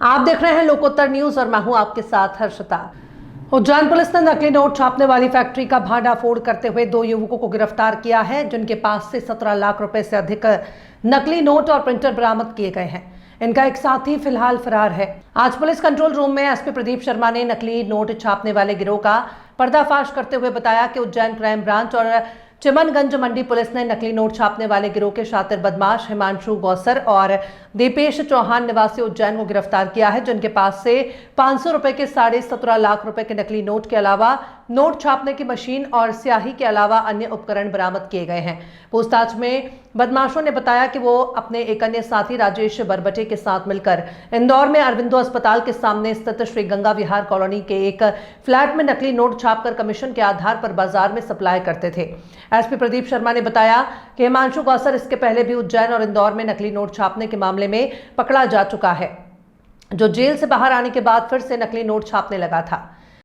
आप देख रहे हैं लोकोत्तर न्यूज और मैं हूं आपके साथ हर्षिता। उज्जैन पुलिस ने नकली नोट छापने वाली फैक्ट्री का भांडाफोड़ करते हुए 2 युवकों को गिरफ्तार किया है, जिनके पास से 17 लाख रुपए से अधिक नकली नोट और प्रिंटर बरामद किए गए हैं। इनका एक साथी फिलहाल फरार है। आज पुलिस कंट्रोल रूम में एसपी प्रदीप शर्मा ने नकली नोट छापने वाले गिरोह का पर्दाफाश करते हुए बताया कि उज्जैन क्राइम ब्रांच और चिमनगंज मंडी पुलिस ने नकली नोट छापने वाले गिरोह के शातिर बदमाश हिमांशु गौसर और दीपेश चौहान निवासी उज्जैन को गिरफ्तार किया है, जिनके पास से 500 रुपए के 17.5 लाख रुपए के नकली नोट के अलावा नोट छापने की मशीन और स्याही के अलावा अन्य उपकरण बरामद किए गए हैं। पूछताछ में बदमाशों ने बताया कि वो अपने एक अन्य साथी राजेश बरबटे के साथ मिलकर इंदौर में अरविंदो अस्पताल के सामने स्थित श्री गंगा विहार कॉलोनी के एक फ्लैट में नकली नोट छापकर कमीशन के आधार पर बाजार में सप्लाई करते थे। एसपी प्रदीप शर्मा ने बताया कि हिमांशु गौसर इसके पहले भी उज्जैन और इंदौर में नकली नोट छापने के मामले में पकड़ा जा चुका है, जो जेल से बाहर आने के बाद फिर से नकली नोट छापने लगा था।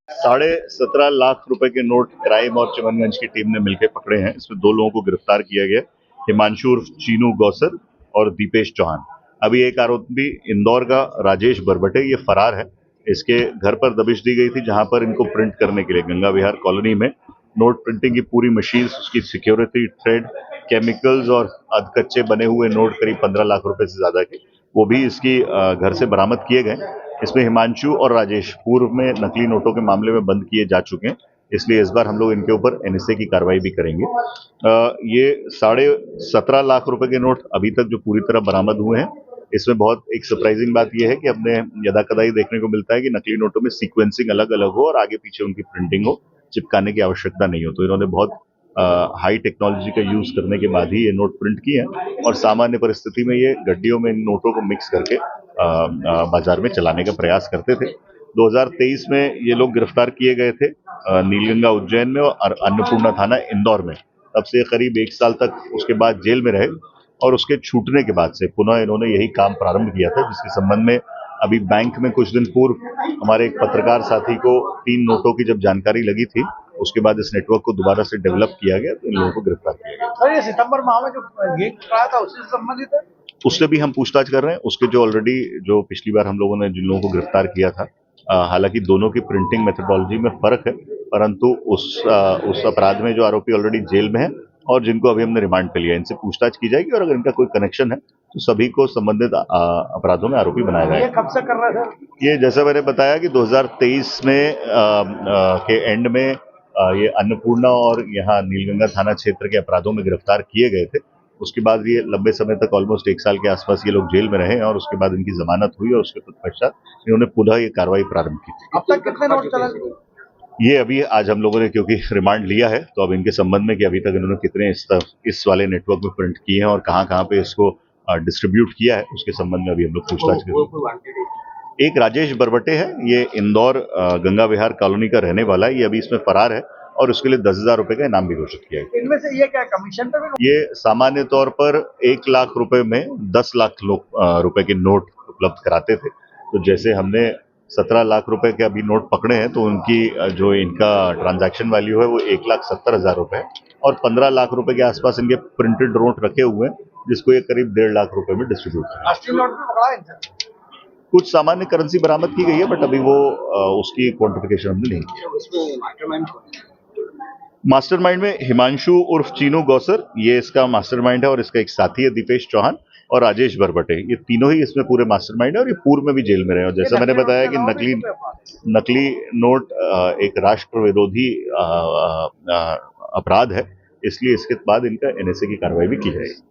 17.5 लाख रुपए के नोट क्राइम और चिमनगंज की टीम ने मिलकर पकड़े हैं। इसमें 2 लोगों को गिरफ्तार किया गया, हिमांशु उर्फ चीनू गौसर और दीपेश चौहान। अभी एक आरोपी इंदौर का राजेश बरबटे ये फरार है। इसके घर पर दबिश दी गई थी, जहां पर इनको प्रिंट करने के लिए गंगा विहार कॉलोनी में नोट प्रिंटिंग की पूरी मशीन, उसकी सिक्योरिटी, थ्रेड, केमिकल्स और अधकच्चे बने हुए नोट करीब 15 लाख रुपए से ज्यादा के, वो भी इसकी घर से बरामद किए गए। इसमें हिमांशु और राजेश पूर्व में नकली नोटों के मामले में बंद किए जा चुके हैं, इसलिए इस बार हम लोग इनके ऊपर एनएसए की कार्रवाई भी करेंगे। ये 17.5 लाख रुपए के नोट अभी तक जो पूरी तरह बरामद हुए हैं, इसमें बहुत एक सरप्राइजिंग बात यह है कि अपने यदाकदा देखने को मिलता है कि नकली नोटों में सीक्वेंसिंग अलग अलग हो और आगे पीछे उनकी प्रिंटिंग हो, चिपकाने की आवश्यकता नहीं हो। तो इन्होंने बहुत हाई टेक्नोलॉजी का यूज करने के बाद ही ये नोट प्रिंट किए हैं और सामान्य परिस्थिति में ये गड्डियों में इन नोटों को मिक्स करके बाजार में चलाने का प्रयास करते थे। 2023 में ये लोग गिरफ्तार किए गए थे नीलगंगा उज्जैन में और अन्नपूर्णा थाना इंदौर में। तब से करीब 1 साल तक उसके बाद जेल में रहे और उसके छूटने के बाद से पुनः इन्होंने यही काम प्रारंभ किया था, जिसके संबंध में अभी बैंक में कुछ दिन पूर्व हमारे एक पत्रकार साथी को 3 नोटों की जब जानकारी लगी थी, उसके बाद इस नेटवर्क को दोबारा से डेवलप किया गया, तो इन लोगों को गिरफ्तार किया गया। सर, ये सितंबर माह में जो गैंग रहा था उससे संबंधित है? उससे भी हम पूछताछ कर रहे हैं। उसके जो ऑलरेडी जो पिछली बार हम लोगों ने जिन लोगों को गिरफ्तार किया था, हालांकि दोनों की प्रिंटिंग मेथोडोलॉजी में फर्क है, परंतु उस अपराध में जो आरोपी ऑलरेडी जेल में है और जिनको अभी हमने रिमांड पे लिया, इनसे पूछताछ की जाएगी और अगर इनका कोई कनेक्शन है तो सभी को संबंधित अपराधों में आरोपी बनाया जाएगा। ये कब से कर रहा है? ये जैसा मैंने बताया कि 2023 में के एंड में ये अन्नपूर्णा और यहाँ नीलगंगा थाना क्षेत्र के अपराधों में गिरफ्तार किए गए थे। उसके बाद ये लंबे समय तक ऑलमोस्ट 1 साल के आसपास ये लोग जेल में रहे और उसके बाद इनकी जमानत हुई और उसके तत्पश्चात इन्होंने पुनः ये कार्रवाई प्रारंभ की थी। अब तक कितने नोट चला? ये अभी आज हम लोगों ने क्योंकि रिमांड लिया है, तो अब इनके संबंध में कि अभी तक इन्होंने कितने इस वाले नेटवर्क में प्रिंट किए हैं और कहाँ पे इसको डिस्ट्रीब्यूट किया है, उसके संबंध में अभी हम लोग पूछताछ कर रहे हैं। एक राजेश बरबटे है, ये इंदौर गंगा विहार कॉलोनी का रहने वाला है। ये अभी इसमें फरार है और उसके लिए 10,000 रुपए का इनाम भी घोषित किया है। इनमें से ये क्या कमीशन पे भी? ये सामान्य तौर पर 1 लाख रुपए में 10 लाख रुपए के नोट उपलब्ध कराते थे। तो जैसे हमने 17 लाख रुपए के अभी नोट पकड़े हैं, तो उनकी जो इनका ट्रांजैक्शन वैल्यू है वो 1,70,000 रुपए और 15 लाख रुपए के आसपास इनके प्रिंटेड नोट रखे हुए हैं, जिसको ये करीब 1.5 लाख रुपए में डिस्ट्रीब्यूट किया। असली नोट भी पकड़ा है इनसे? कुछ सामान्य करेंसी बरामद की गई है, बट अभी वो उसकी क्वांटिफिकेशन हमने नहीं की। मास्टरमाइंड में हिमांशु उर्फ चीनू गौसर, ये इसका मास्टरमाइंड है और इसका एक साथी है दीपेश चौहान और राजेश बरबटे। ये तीनों ही इसमें पूरे मास्टरमाइंड है और ये पूर्व में भी जेल में रहे। और जैसा मैंने बताया कि नकली नोट एक राष्ट्र विरोधी अपराध है, इसलिए इसके बाद इनका एनएसए की कार्रवाई भी की जाएगी।